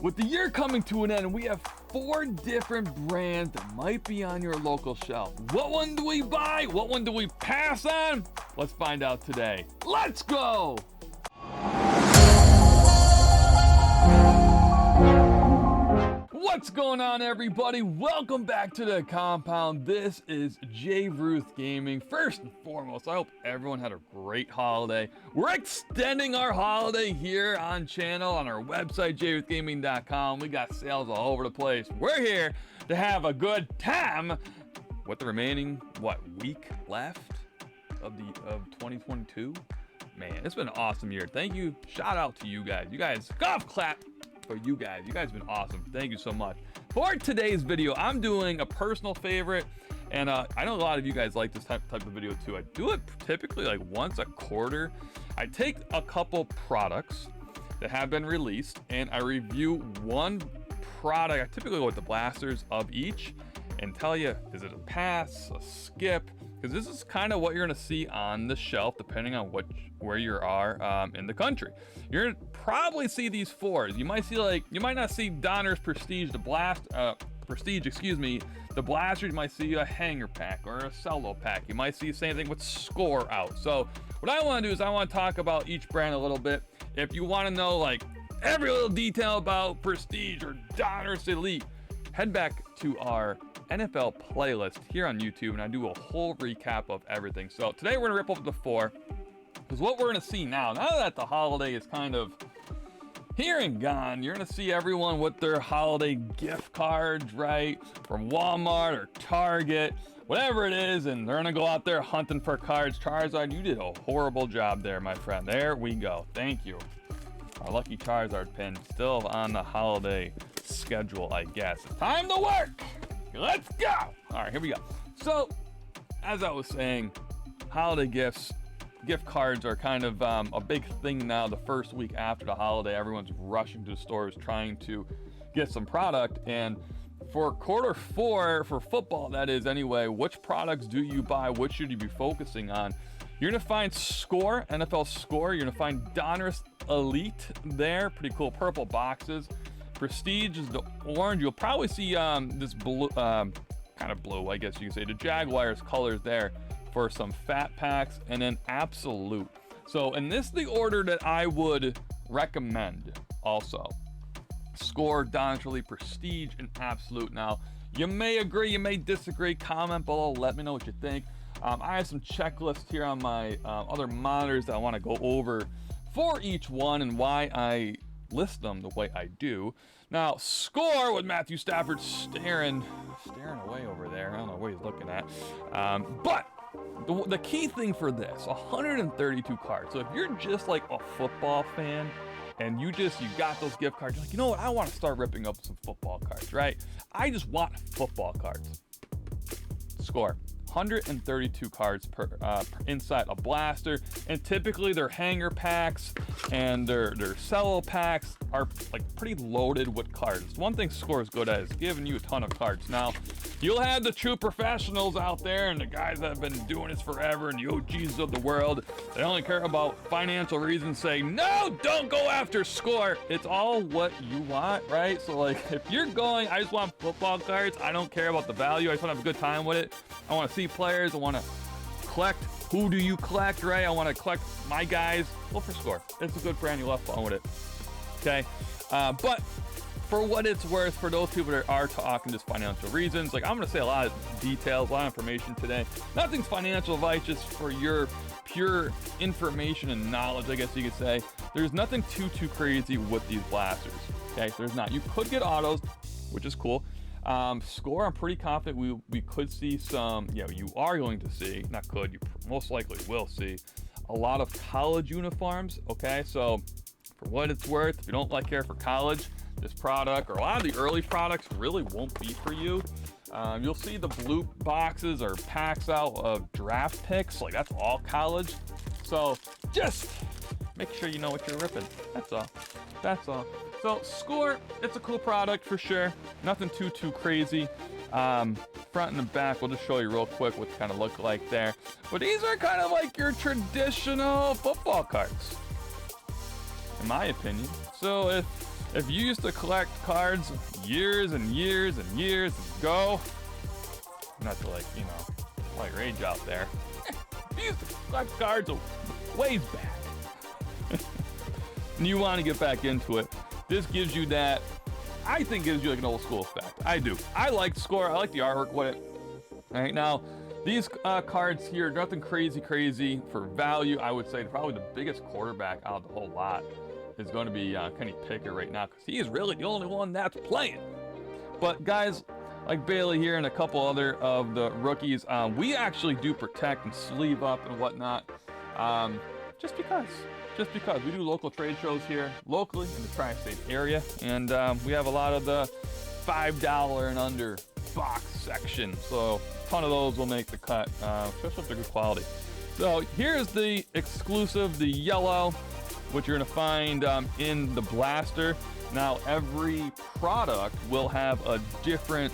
With the year coming to an end, we have 4 different brands that might be on your local shelf. What one do we buy? What one do we pass on? Let's find out today. Let's go! What's going on, everybody? Welcome back to the compound. This is JReuthGaming. First and foremost, I hope everyone had a great holiday. We're extending our holiday here on channel on our website, JReuthGaming.com. We got sales all over the place. We're here to have a good time with the remaining, week left of 2022? Man, it's been an awesome year. Thank you. Shout out to you guys. You guys, golf clap for you guys. You guys have been awesome. Thank you so much. For today's video, I'm doing a personal favorite, and I know a lot of you guys like this type of video too. I do it typically like once a quarter. I take a couple products that have been released and I review one product. I typically go with the blasters of each and tell you, is it a pass, a skip? Because this is kind of what you're gonna see on the shelf depending on where you are in the country. You're gonna probably see these 4s. You might not see Donruss Prestige, the blaster. You might see a hanger pack or a cello pack. You might see the same thing with Score out. So what I want to do is I want to talk about each brand a little bit. If you want to know like every little detail about Prestige or Donruss Elite, head back to our NFL playlist here on YouTube, and I do a whole recap of everything. So today we're gonna rip up the 4, because what we're gonna see now that the holiday is kind of here and gone, you're gonna see everyone with their holiday gift cards, right, from Walmart or Target, whatever it is, and they're gonna go out there hunting for cards. Charizard, you did a horrible job there, my friend. There we go. Thank you. Our lucky Charizard pin still on the holiday schedule, I guess. It's time to work. Let's go. All right, here we go. So, as I was saying, holiday gift cards are kind of a big thing now. The first week after the holiday, everyone's rushing to the stores trying to get some product. And for quarter 4, for football, that is anyway, which products do you buy? What should you be focusing on? You're gonna find Score, NFL Score. You're gonna find Donruss Elite there. Pretty cool purple boxes. Prestige is the orange. You'll probably see this blue, kind of blue, I guess you could say, the Jaguars colors there for some fat packs, and then Absolute. So, and this is the order that I would recommend also. Score, Donruss Elite, Prestige, and Absolute. Now, you may agree, you may disagree. Comment below, let me know what you think. I have some checklists here on my other monitors that I want to go over for each one and why I list them the way I do. Now, Score with Matthew Stafford staring away over there. I don't know what he's looking at. But the key thing for this, 132 cards. So if you're just like a football fan and you got those gift cards, you're like, you know what? I want to start ripping up some football cards, right? I just want football cards. Score. 132 cards per inside a blaster, and typically their hanger packs and their cello packs are like pretty loaded with cards. One thing Score is good at is giving you a ton of cards. Now, you'll have the true professionals out there and the guys that have been doing this forever and the OGs of the world. They only care about financial reasons, saying, no, don't go after Score. It's all what you want, right? So like, if you're going, I just want football cards. I don't care about the value. I just want to have a good time with it. I want to see players. I want to collect. Who do you collect, right? I want to collect my guys. Look for Score. It's a good brand. You'll have fun with it. Okay. But for what it's worth, for those people that are talking just financial reasons, like I'm going to say a lot of details, a lot of information today. Nothing's financial advice, just for your pure information and knowledge, I guess you could say. There's nothing too crazy with these blasters. Okay. There's not. You could get autos, which is cool. Score, I'm pretty confident we could see some, you are going to see, not could, you most likely will see a lot of college uniforms, okay? So for what it's worth, if you don't care for college, this product or a lot of the early products really won't be for you. You'll see the blue boxes or packs out of draft picks, like that's all college. So just make sure you know what you're ripping, that's all. So Score, it's a cool product for sure. Nothing too crazy. Front and the back, we'll just show you real quick what they kind of look like there. But these are kind of like your traditional football cards, in my opinion. So if If you used to collect cards years and years and years ago, not to like, you know, light rage out there. You used to collect cards ways back. And you want to get back into it. This gives you that, I think gives you like an old school effect. I do. I like score. I like the artwork with it. All right, now, these cards here, nothing crazy for value. I would say probably the biggest quarterback out of the whole lot is going to be Kenny Pickett right now, because he is really the only one that's playing. But guys like Bailey here and a couple other of the rookies, we actually do protect and sleeve up and whatnot, just because we do local trade shows here locally in the tri-state area, and we have a lot of the $5 and under box section, so a ton of those will make the cut, especially if they're good quality. So here's the exclusive, the yellow, which you're gonna find in the blaster. Now every product will have a different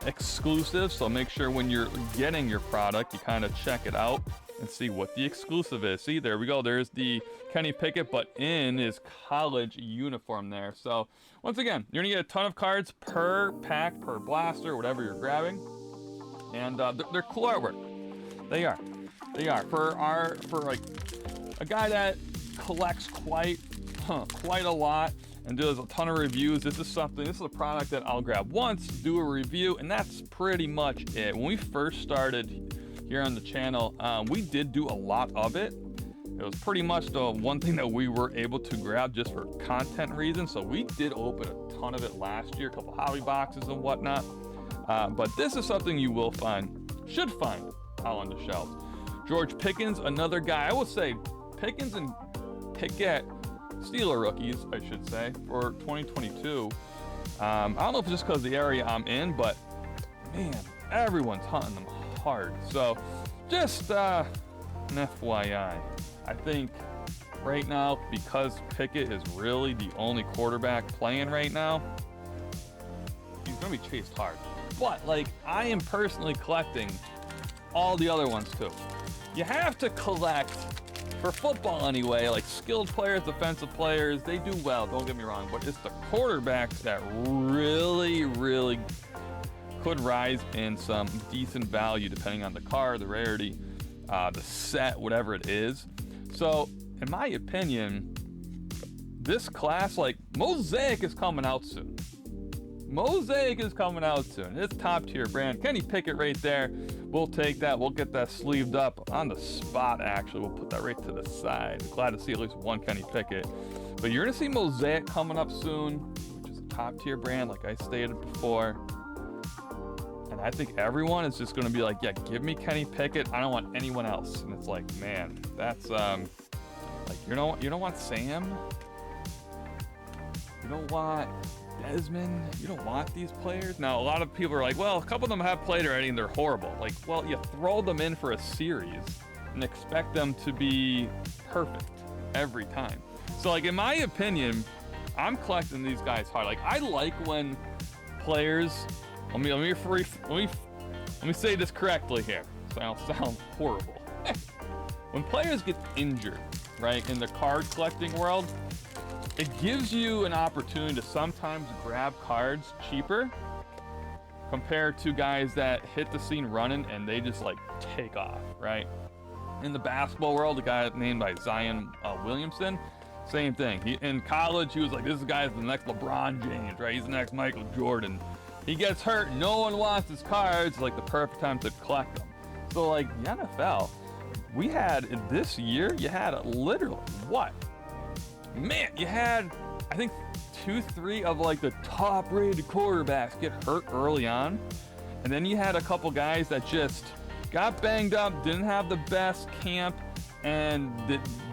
exclusive, so make sure when you're getting your product you kind of check it out and see what the exclusive is. See, there we go, there's the Kenny Pickett, but in his college uniform there. So once again, you're gonna get a ton of cards per pack, per blaster, whatever you're grabbing, and they're cool artwork. They are for like a guy that collects quite a lot and does a ton of reviews. This is a product that I'll grab once, do a review, and that's pretty much it. When we first started here on the channel, we did do a lot of it. It was pretty much the one thing that we were able to grab just for content reasons. So we did open a ton of it last year, a couple hobby boxes and whatnot. But this is something you will should find out on the shelves. George Pickens, another guy. I would say Pickens and Pickett, Steeler rookies, I should say, for 2022. I don't know if it's just because of the area I'm in, but man, everyone's hunting them hard. So just an FYI, I think right now, because Pickett is really the only quarterback playing right now, he's gonna be chased hard. But like, I am personally collecting all the other ones too. You have to collect, for football anyway, like skilled players, defensive players, they do well, don't get me wrong, but it's the quarterbacks that really could rise in some decent value depending on the card, the rarity, the set, whatever it is. So in my opinion, this class, like, Mosaic is coming out soon. It's top tier brand. Kenny Pickett right there. We'll take that. We'll get that sleeved up on the spot, actually. We'll put that right to the side. Glad to see at least one Kenny Pickett. But you're going to see Mosaic coming up soon, which is a top tier brand, like I stated before. And I think everyone is just going to be like, yeah, give me Kenny Pickett. I don't want anyone else. And it's like, man, that's like, you don't want Sam. You don't want Desmond. You don't want these players. Now, a lot of people are like, well, a couple of them have played already and they're horrible. Like, well, you throw them in for a series and expect them to be perfect every time. So, like, in my opinion, I'm collecting these guys hard. Like, I like when players, let me say this correctly here, so I don't sound horrible. When players get injured, right, in the card collecting world, it gives you an opportunity to sometimes grab cards cheaper compared to guys that hit the scene running and they just like take off, right? In the basketball world, a guy named by Zion Williamson, same thing. In college, he was like, this guy's the next LeBron James, right? He's the next Michael Jordan. He gets hurt, no one wants his cards, like the perfect time to collect them. So like the NFL, we had this year, you had literally what? Man, you had, I think 2-3 of like the top rated quarterbacks get hurt early on. And then you had a couple guys that just got banged up, didn't have the best camp, and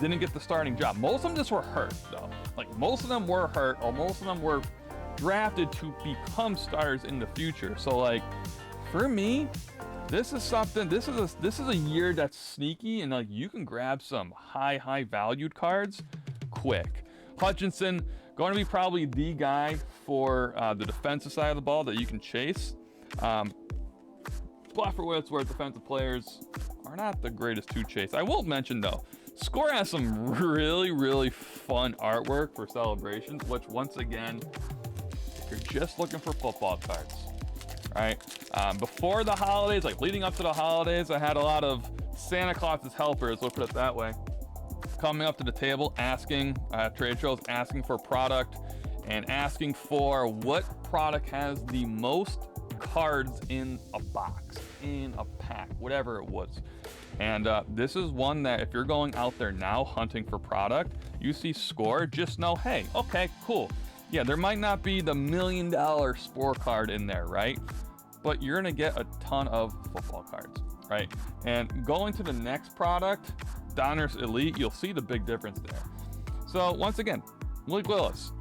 didn't get the starting job. Most of them just were hurt though. Like most of them were hurt, or most of them were drafted to become starters in the future. So like, for me, this is something, this is a year that's sneaky, and like you can grab some high valued cards quick. Hutchinson, going to be probably the guy for the defensive side of the ball that you can chase. But for what it's worth, defensive players are not the greatest to chase. I will mention though, Score has some really fun artwork for celebrations, which once again, if you're just looking for football cards, right? Before the holidays, like leading up to the holidays, I had a lot of Santa Claus's helpers, we'll put it that way, coming up to the table asking, trade shows, asking for product and asking for what product has the most cards in a box, in a pack, whatever it was. And this is one that if you're going out there now hunting for product, you see Score, just know, hey, okay, cool. Yeah, there might not be the $1 million Spore card in there, right? But you're gonna get a ton of football cards, right? And going to the next product, Donruss Elite, you'll see the big difference there. So once again, Malik Willis,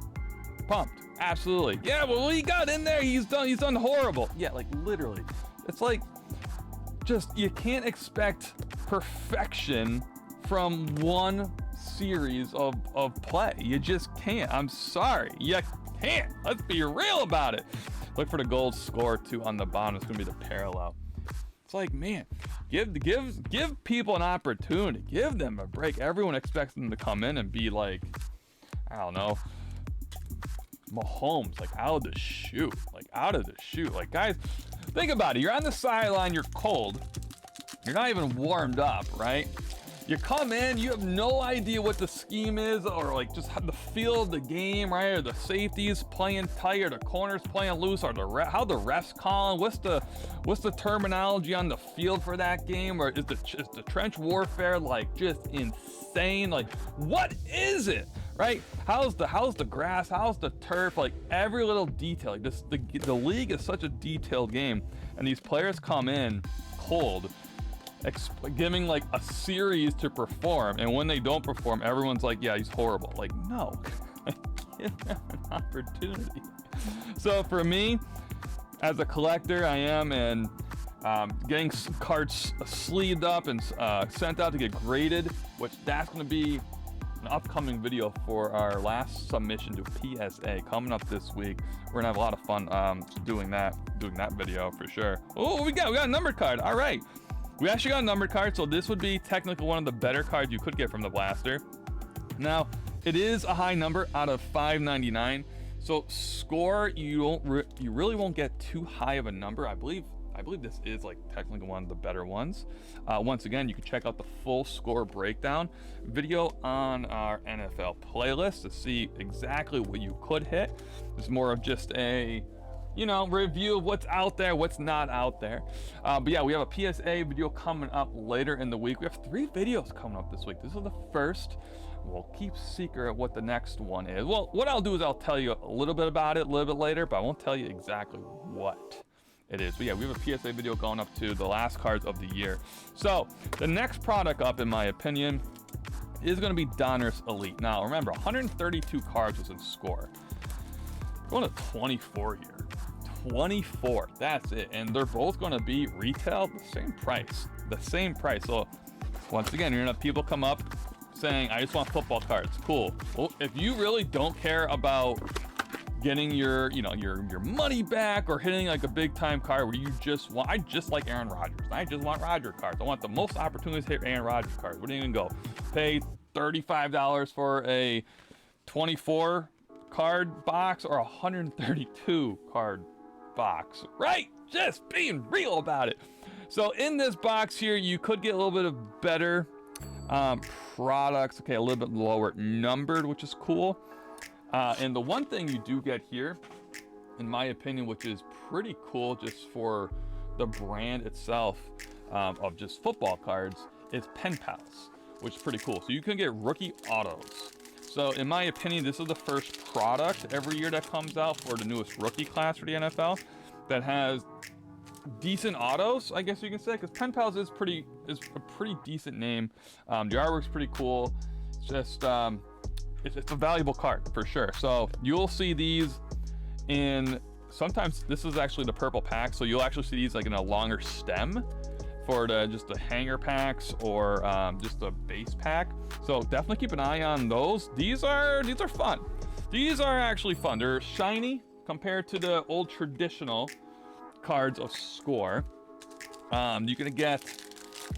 pumped, absolutely. Yeah, well, what he got in there, he's done horrible. Yeah, like literally, it's like, just, you can't expect perfection from one series of play. You just can't. I'm sorry, you can't. Let's be real about it. Look for the gold Score too on the bottom. It's gonna be the parallel. It's like, man, give people an opportunity. Give them a break. Everyone expects them to come in and be like, I don't know, Mahomes, like out of the chute. Like, guys, think about it. You're on the sideline, you're cold. You're not even warmed up, right? You come in, you have no idea what the scheme is, or like just the feel of the game, right? Or the safeties playing tight, or the corners playing loose, or how the refs calling. What's the terminology on the field for that game? Or is the trench warfare like just insane? Like, what is it? Right? How's the grass? How's the turf? Like every little detail. Like this, the league is such a detailed game, and these players come in cold, giving like a series to perform, and when they don't perform, everyone's like, yeah, he's horrible. Like, no, give them an opportunity. So for me, as a collector, I am, and getting cards sleeved up and sent out to get graded, which that's going to be an upcoming video for our last submission to PSA coming up this week. We're gonna have a lot of fun doing that video for sure. Oh, we got a numbered card. All right, we actually got a numbered card, so this would be technically one of the better cards you could get from the blaster. Now, it is a high number out of 599, so Score, you really won't get too high of a number. I believe this is like technically one of the better ones. Once again, you can check out the full Score breakdown video on our NFL playlist to see exactly what you could hit. It's more of just a, review of what's out there, what's not out there. But yeah, we have a PSA video coming up later in the week. We have 3 videos coming up this week. This is the first. We'll keep secret what the next one is. Well, what I'll do is I'll tell you a little bit about it a little bit later, but I won't tell you exactly what it is. But yeah, we have a PSA video going up to the last cards of the year. So the next product up, in my opinion, is going to be Donruss Elite. Now remember, 132 cards was in Score. Going to 24 here. 24, that's it. And they're both going to be retail the same price. So once again, you're gonna have people come up saying, I just want football cards. Cool. Well, if you really don't care about getting your money back or hitting like a big time card where you just want, I just like Aaron Rodgers. I just want Rodgers cards. I want the most opportunities to hit Aaron Rodgers cards. Where do you even go? Pay $35 for a 24 card box or 132 card box, right? Just being real about it. So in this box here, you could get a little bit of better products. Okay, a little bit lower numbered, which is cool. And the one thing you do get here, in my opinion, which is pretty cool just for the brand itself of just football cards, is pen pals, which is pretty cool. So you can get rookie autos. So in my opinion, this is the first product every year that comes out for the newest rookie class for the NFL that has decent autos, I guess you can say, because pen pals is a pretty decent name. The artwork's pretty cool. It's just it's a valuable card for sure. So you'll see these in, sometimes this is actually the purple pack, so you'll actually see these like in a longer stem for just the hanger packs or just the base pack. So definitely keep an eye on those. These are fun. These are actually fun. They're shiny compared to the old traditional cards of Score. You're gonna get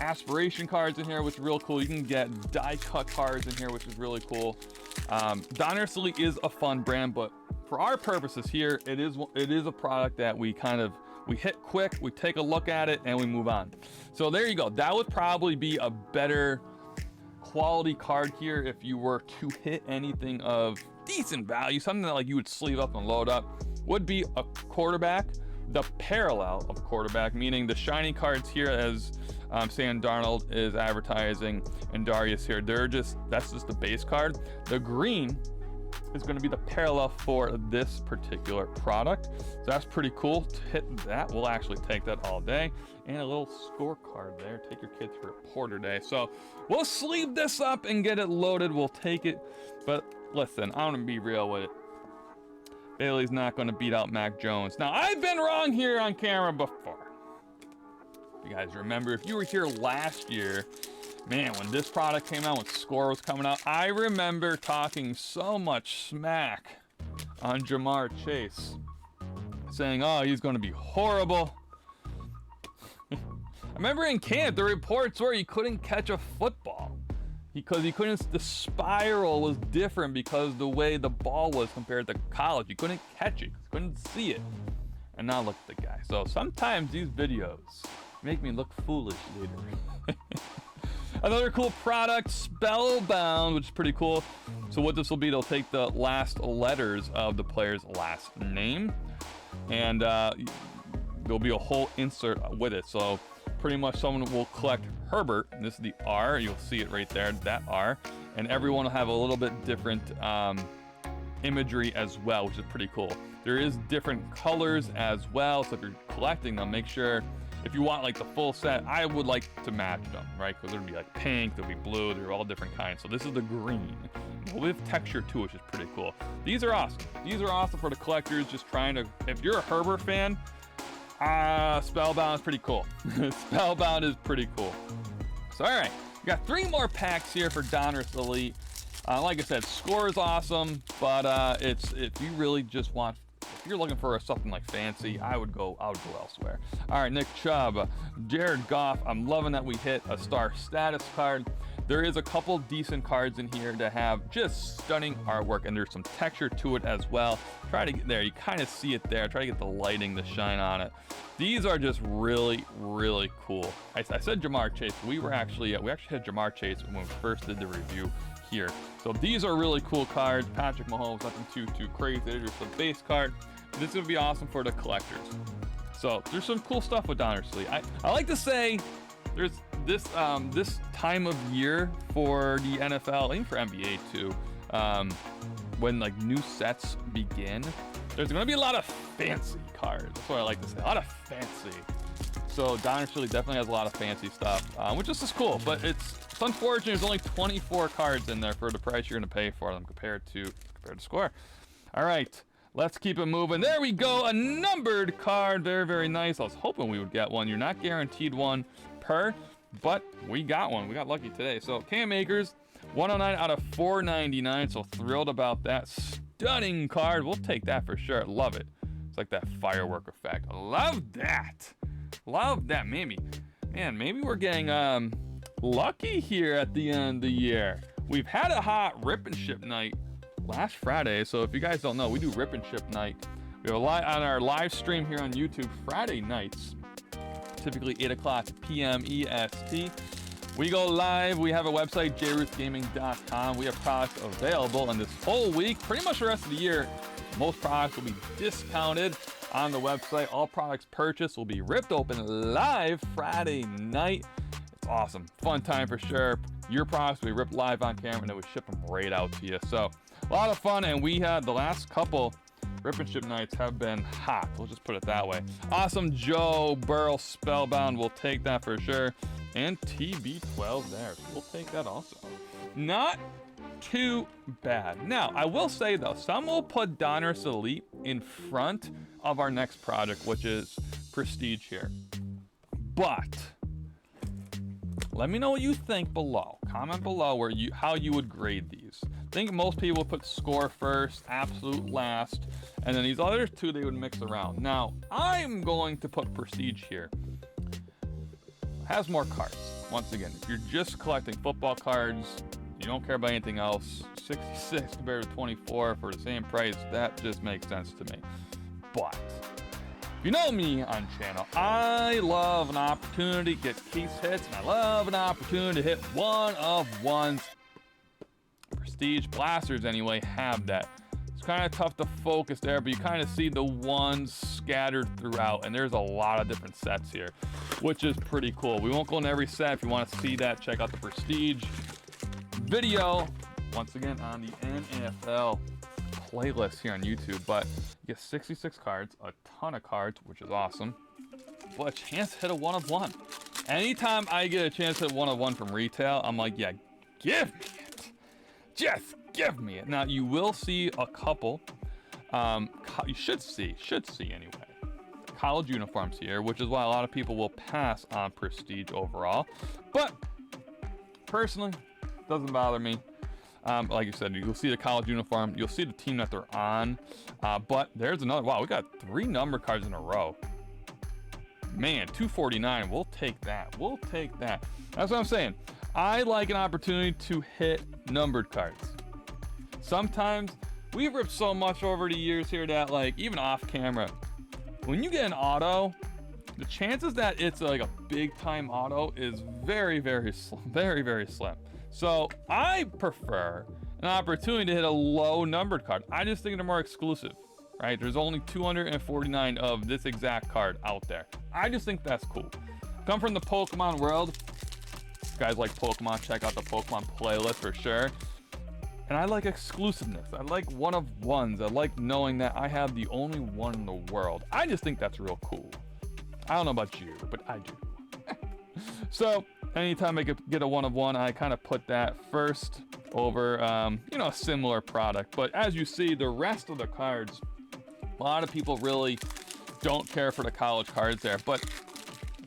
aspiration cards in here, which is real cool. You can get die cut cards in here, which is really cool. Donruss Elite is a fun brand, but for our purposes here, it is a product that we hit quick, we take a look at it, and we move on. So there you go. That would probably be a better quality card here if you were to hit anything of decent value, something that like you would sleeve up and load up, would be a quarterback. The parallel of quarterback, meaning the shiny cards here, as Sam Darnold is advertising and Darius here, that's just the base card. The green is going to be the parallel for this particular product, so that's pretty cool. To hit that, we'll actually take that all day. And a little scorecard there. Take your kids for a Porter Day. So we'll sleeve this up and get it loaded. We'll take it. But listen, I'm gonna be real with it. Bailey's not gonna beat out Mac Jones. Now, I've been wrong here on camera before. If you guys remember, if you were here last year, man, when this product came out, when Score was coming out, I remember talking so much smack on Jamar Chase, saying, oh, he's gonna be horrible. I remember in camp, the reports were he couldn't catch a football because the spiral was different because the way the ball was compared to college. You couldn't catch it, couldn't see it. And now look at the guy. So sometimes these videos make me look foolish later. Another cool product, Spellbound, which is pretty cool. So what this will be, they'll take the last letters of the player's last name, and there'll be a whole insert with it. So pretty much someone will collect Herbert, and this is the R, you'll see it right there, that R, and everyone will have a little bit different imagery as well, which is pretty cool. There is different colors as well, so if you're collecting them, make sure, if you want like the full set, I would like to match them, right? Because there'll be like pink, there'll be blue, they're all different kinds. So this is the green with texture too, which is pretty cool. These are awesome. These are awesome for the collectors just trying to, if you're a Herbert fan, Spellbound is pretty cool. Spellbound is pretty cool. So, all right, we got 3 more packs here for Donruss Elite. Like I said, Score is awesome, but it's if you really just want, if you're looking for something like fancy, I would go elsewhere. All right, Nick Chubb, Jared Goff. I'm loving that we hit a star status card. There is a couple decent cards in here that have just stunning artwork, and there's some texture to it as well. Try to get there, you kind of see it there. Try to get the lighting, the shine on it. These are just really, really cool. I said Jamar Chase. We actually had Jamar Chase when we first did the review here. So these are really cool cards. Patrick Mahomes, nothing too crazy. There's just a base card. This is gonna be awesome for the collectors. So there's some cool stuff with Donruss Elite. I like to say there's this time of year for the NFL, even for NBA too, when like new sets begin, there's gonna be a lot of fancy cards. That's what I like to say, a lot of fancy. So Donruss Elite definitely has a lot of fancy stuff, which is just cool, but it's unfortunate there's only 24 cards in there for the price you're gonna pay for them compared to Score. All right, let's keep it moving. There we go, a numbered card, very, very nice. I was hoping we would get one. You're not guaranteed one per, but we got one. We got lucky today. So Cam Akers, 109 out of 499. So thrilled about that. Stunning card. We'll take that for sure. Love it. It's like that firework effect. Love that. Love that. Maybe we're getting lucky here at the end of the year. We've had a hot rip and ship night last Friday. So if you guys don't know, we do rip and ship night. We have a lot on our live stream here on YouTube Friday nights, typically 8 o'clock p.m. EST. We go live. We have a website, JReuthGaming.com. We have products available, and this whole week, pretty much the rest of the year, most products will be discounted on the website. All products purchased will be ripped open live Friday night. It's awesome. Fun time for sure. Your products will be ripped live on camera, and then we ship them right out to you. So a lot of fun, and we had the last couple rip and ship nights have been hot. We'll just put it that way. Awesome Joe Burrow Spellbound. We'll take that for sure. And TB12 there. So we'll take that also. Not too bad. Now, I will say though, some will put Donruss Elite in front of our next project, which is Prestige here. But let me know what you think below. Comment below how you would grade these. I think most people would put Score first, Absolute last, and then these other two they would mix around. Now, I'm going to put Prestige here. Has more cards. once again, if you're just collecting football cards, you don't care about anything else, 66 compared to 24 for the same price, that just makes sense to me. But if you know me on channel, I love an opportunity to get case hits, and I love an opportunity to hit one of ones. Prestige blasters anyway have that. It's kind of tough to focus there, but you kind of see the ones scattered throughout, and there's a lot of different sets here, which is pretty cool. We won't go into every set. If you want to see that, check out the Prestige video, once again on the NFL playlist here on YouTube. But you get 66 cards, a ton of cards, which is awesome, but a chance to hit a one of one. Anytime I get a chance to hit one of one from retail, I'm like, yeah, give me it. Just give me it. Now you will see a couple, you should see anyway, college uniforms here, which is why a lot of people will pass on Prestige overall. But personally, doesn't bother me. Like you said, you'll see the college uniform, you'll see the team that they're on, but there's another. Wow, we got 3 number cards in a row. Man, 249, we'll take that. We'll take that. That's what I'm saying. I like an opportunity to hit numbered cards. Sometimes we've ripped so much over the years here that, like, even off camera, when you get an auto, the chances that it's like a big time auto is very, very slim. So I prefer an opportunity to hit a low numbered card. I just think they're more exclusive, right? There's only 249 of this exact card out there. I just think that's cool. Come from the Pokemon world. If you guys like Pokemon, check out the Pokemon playlist for sure. And I like exclusiveness. I like one of ones. I like knowing that I have the only one in the world. I just think that's real cool. I don't know about you, but I do. So anytime I get a one of one, I kind of put that first over, a similar product. But as you see, the rest of the cards, a lot of people really don't care for the college cards there. But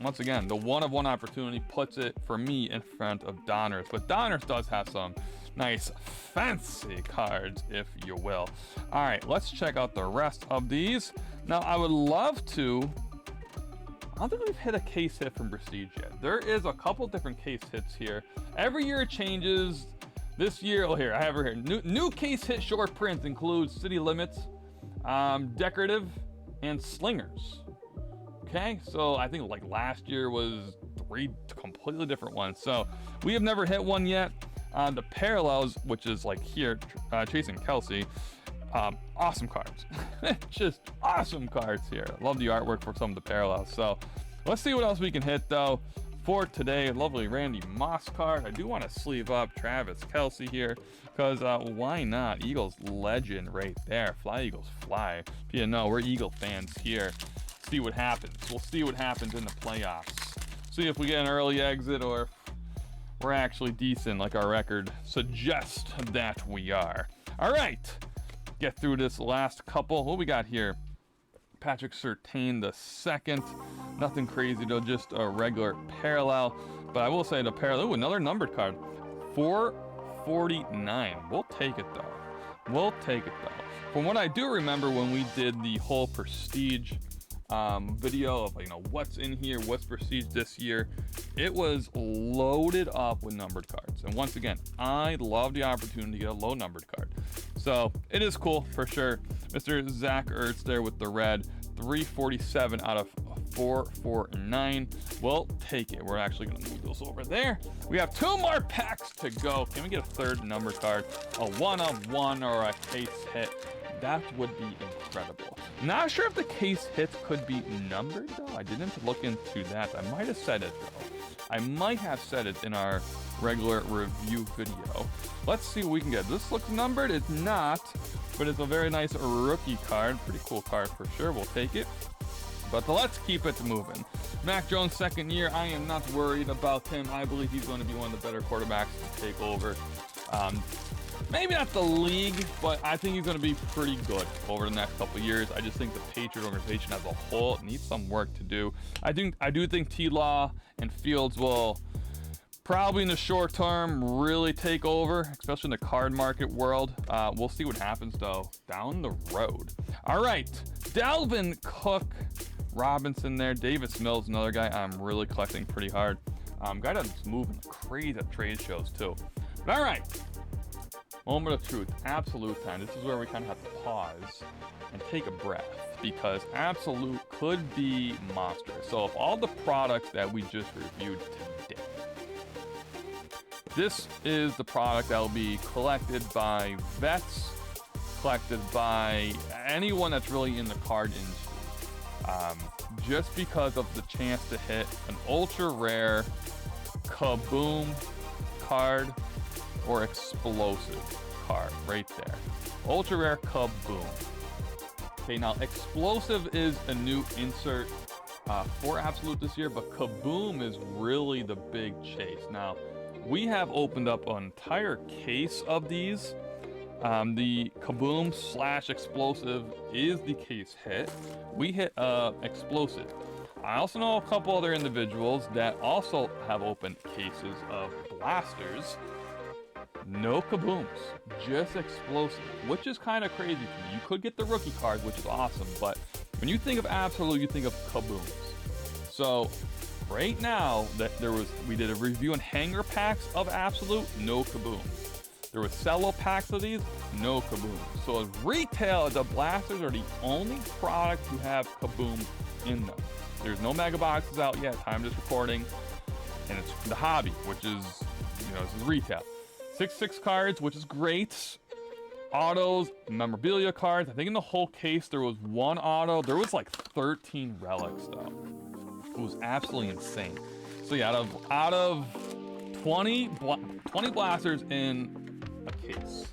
once again, the one of one opportunity puts it for me in front of Donruss. But Donruss does have some nice fancy cards, if you will. All right, let's check out the rest of these. Now, I would love to. I don't think we've hit a case hit from Prestige yet. There is a couple different case hits here. Every year it changes. This year, oh, here, I have it here. New case hit short prints include City Limits, Decorative, and Slingers. Okay, so I think like last year was 3 completely different ones. So we have never hit one yet. The Parallels, which is like here, Chasing Kelsey. Awesome cards. Just awesome cards here. Love the artwork for some of the Parallels. So let's see what else we can hit though for today. Lovely Randy Moss card. I do want to sleeve up Travis Kelsey here because why not? Eagles legend right there. Fly Eagles fly. If you know, we're Eagle fans here. See what happens. We'll see what happens in the playoffs. See if we get an early exit or if we're actually decent like our record suggests that we are. All right. Get through this last couple. What we got here? Patrick Surtain the second. Nothing crazy though, just a regular parallel. But I will say the parallel. Ooh, another numbered card. 449. We'll take it though. We'll take it though. From what I do remember when we did the whole Prestige video of what's in here, what's Prestige this year, it was loaded up with numbered cards. And once again, I love the opportunity to get a low numbered card. So it is cool for sure. Mr. Zach Ertz there with the red, 347 out of 449. We'll take it. We're actually going to move those over there. We have 2 more packs to go. Can we get a third number card? A one of one or a case hit? That would be incredible. Not sure if the case hits could be numbered though. I didn't look into that. I might have said it though. I might have said it in our regular review video. Let's see what we can get. This looks numbered. It's not, but it's a very nice rookie card. Pretty cool card for sure. We'll take it. But let's keep it moving. Mac Jones, second year. I am not worried about him. I believe he's going to be one of the better quarterbacks to take over. Maybe not the league, but I think he's going to be pretty good over the next couple of years. I just think the Patriot organization as a whole needs some work to do. I do think T-Law and Fields will probably in the short term really take over, especially in the card market world. We'll see what happens though down the road. All right, Dalvin Cook, Robinson there, Davis Mills, another guy I'm really collecting pretty hard. Guy that's moving crazy at trade shows too. But all right, moment of truth, absolute time. This is where we kind of have to pause and take a breath, because absolute could be monstrous. So of all the products that we just reviewed today, this is the product that will be collected by vets, collected by anyone that's really in the card industry. Just because of the chance to hit an ultra rare kaboom card or explosive card right there. Ultra rare kaboom. Okay, now explosive is a new insert for Absolute this year, but kaboom is really the big chase. Now, we have opened up an entire case of these. The kaboom / explosive is the case hit. We hit explosive. I also know a couple other individuals that also have opened cases of blasters. No kabooms, just explosive, which is kind of crazy to me. You could get the rookie card, which is awesome, but when you think of Absolute, you think of kabooms. So right now, we did a review on hanger packs of Absolute, no kabooms. There was cello packs of these, no kabooms. So as retail, the blasters are the only product to have kaboom in them. There's no mega boxes out yet, time of this recording, and it's the hobby, which is, this is retail. 6/6 cards, which is great. Autos, memorabilia cards. I think in the whole case there was one auto. There was like 13 relics though. It was absolutely insane. So yeah, out of 20 blasters in a case,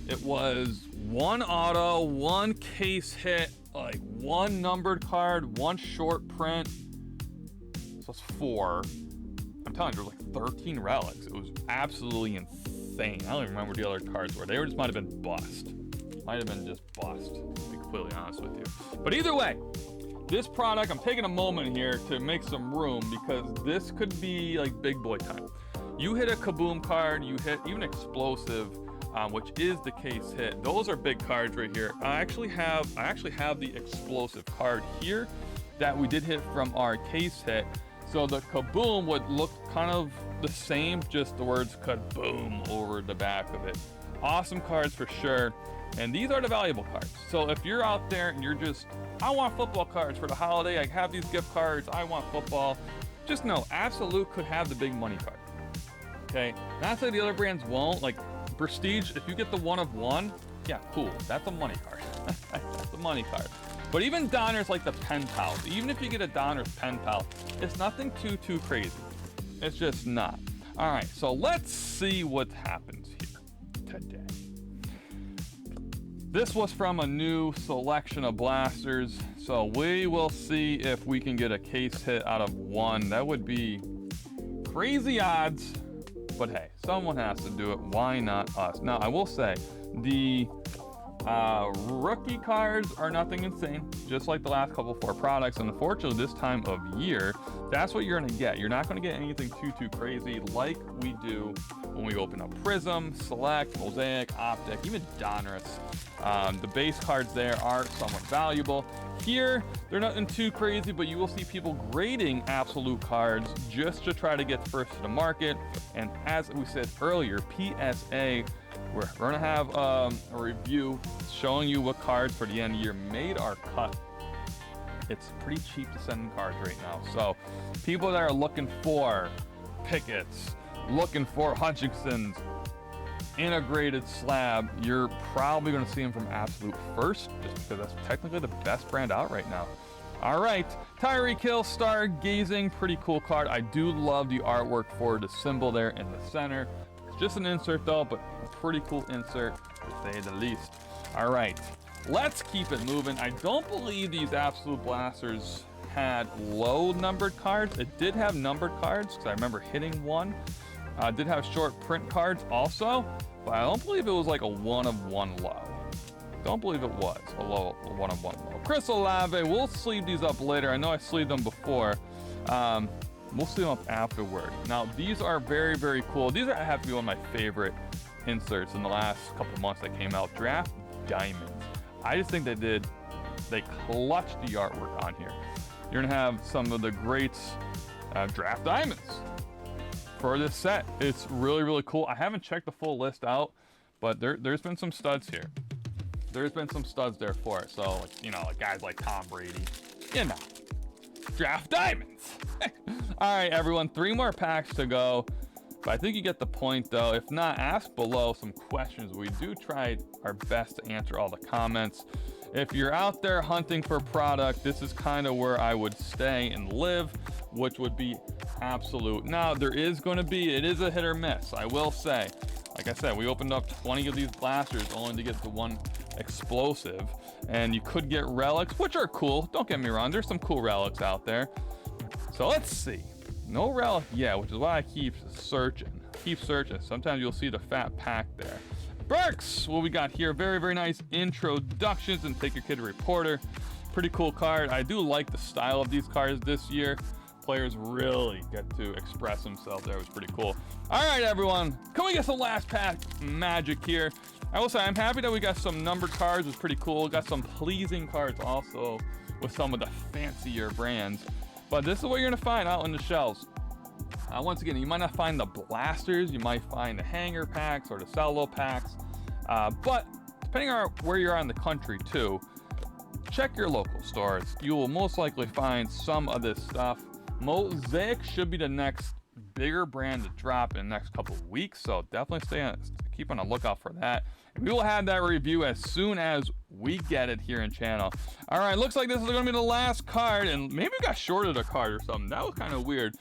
it was one auto, one case hit, like one numbered card, one short print. So it's 4. I'm telling you, there was like 13 relics. It was absolutely insane. I don't even remember what the other cards were. They might have been bust. Might have been just bust, to be completely honest with you. But either way, this product, I'm taking a moment here to make some room, because this could be like big boy time. You hit a kaboom card, you hit even explosive, which is the case hit. Those are big cards right here. I actually have the explosive card here that we did hit from our case hit. So the kaboom would look kind of the same, just the words kaboom over the back of it. Awesome cards for sure. And these are the valuable cards. So if you're out there and you're just, I want football cards for the holiday, I have these gift cards, I want football, just know Absolute could have the big money card. Okay, not that the other brands won't. Like Prestige, if you get the 1 of 1, yeah, cool, that's a money card. That's a money card. But even Donruss, like the pen pals, even if you get a Donruss pen pal, it's nothing too crazy. It's just not. All right, so let's see what happens here today. This was from a new selection of blasters, so we will see if we can get a case hit out of 1. That would be crazy odds, but hey, someone has to do it. Why not us? Now, I will say, the rookie cards are nothing insane, just like the last couple 4 products. And unfortunately, this time of year, that's what you're gonna get. You're not gonna get anything too crazy like we do when we open up Prism, Select, Mosaic, Optic, even Donruss. The base cards there are somewhat valuable. Here, they're nothing too crazy, but you will see people grading Absolute cards just to try to get first to the market. And as we said earlier, PSA, we're gonna have a review showing you what cards for the end of the year made our cut. It's pretty cheap to send in cards right now. So people that are looking for Pickett's, looking for Hutchinson's, integrated slab, you're probably going to see them from Absolute first, just because that's technically the best brand out right now. All right, Tyreek Hill, Stargazing, pretty cool card. I do love the artwork for the symbol there in the center. It's just an insert though, but a pretty cool insert to say the least. All right, let's keep it moving. I don't believe these Absolute blasters had low numbered cards. It did have numbered cards, because I remember hitting one. Did have short print cards also, but I don't believe it was like a 1 of 1 low. Don't believe it was a 1 of 1 low. Crystal Lave, we'll sleeve these up later. I know I sleeved them before. We'll sleeve them up afterward. Now, these are very cool. These have to be one of my favorite inserts in the last couple months that came out. Draft Diamonds. I just think they clutched the artwork on here. You're gonna have some of the greats draft diamonds. for this set. It's really, really cool. I haven't checked the full list out, but there's been some studs here. There's been some studs there for it. So, like, you know, like guys like Tom Brady, you know, draft diamonds. All right, everyone, 3 more packs to go. But I think you get the point, though. If not, ask below some questions. We do try our best to answer all the comments. If you're out there hunting for product, this is kind of where I would stay and live, which would be absolute. Now, there is going to be, it is a hit or miss, I will say. Like I said, we opened up 20 of these blasters only to get the one explosive, and you could get relics, which are cool. Don't get me wrong, there's some cool relics out there. So let's see. No relic yet, which is why I keep searching. Sometimes you'll see the fat pack there. Burks, what we got here, very, very nice introductions and Take Your Kid to Reporter. Pretty cool card. I do like the style of these cards this year. Players really get to express themselves there. It was pretty cool. All right, everyone, can we get some last pack magic here? I will say I'm happy that we got some numbered cards. It was pretty cool. Got some pleasing cards also with some of the fancier brands. But this is what you're gonna find out on the shelves. Once again, you might not find the blasters, you might find the hanger packs or the cello packs, but depending on where you are in the country too, check your local stores. You will most likely find some of this stuff. Mosaic should be the next bigger brand to drop in the next couple of weeks, so definitely keep on the lookout for that. And we will have that review as soon as we get it here in channel. All right, looks like this is gonna be the last card, and maybe we got shorted a card or something. That was kind of weird.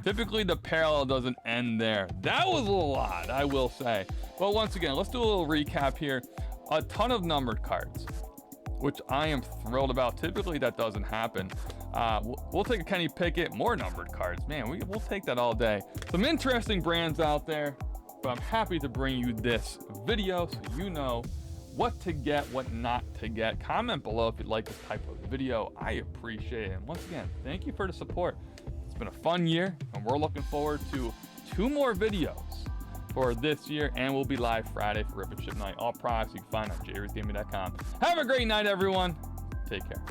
Typically the parallel doesn't end there. That was a little odd, I will say. But once again, let's do a little recap here. A ton of numbered cards, which I am thrilled about. Typically that doesn't happen. We'll take a Kenny Pickett, more numbered cards. Man, we'll take that all day. Some interesting brands out there, but I'm happy to bring you this video so you know what to get, what not to get. Comment below if you'd like this type of video. I appreciate it. And once again, thank you for the support. It's been a fun year, and we're looking forward to 2 more videos for this year, and we'll be live Friday for Rip and Ship Night. All products you can find on JReuthGaming.com. Have a great night, everyone. Take care.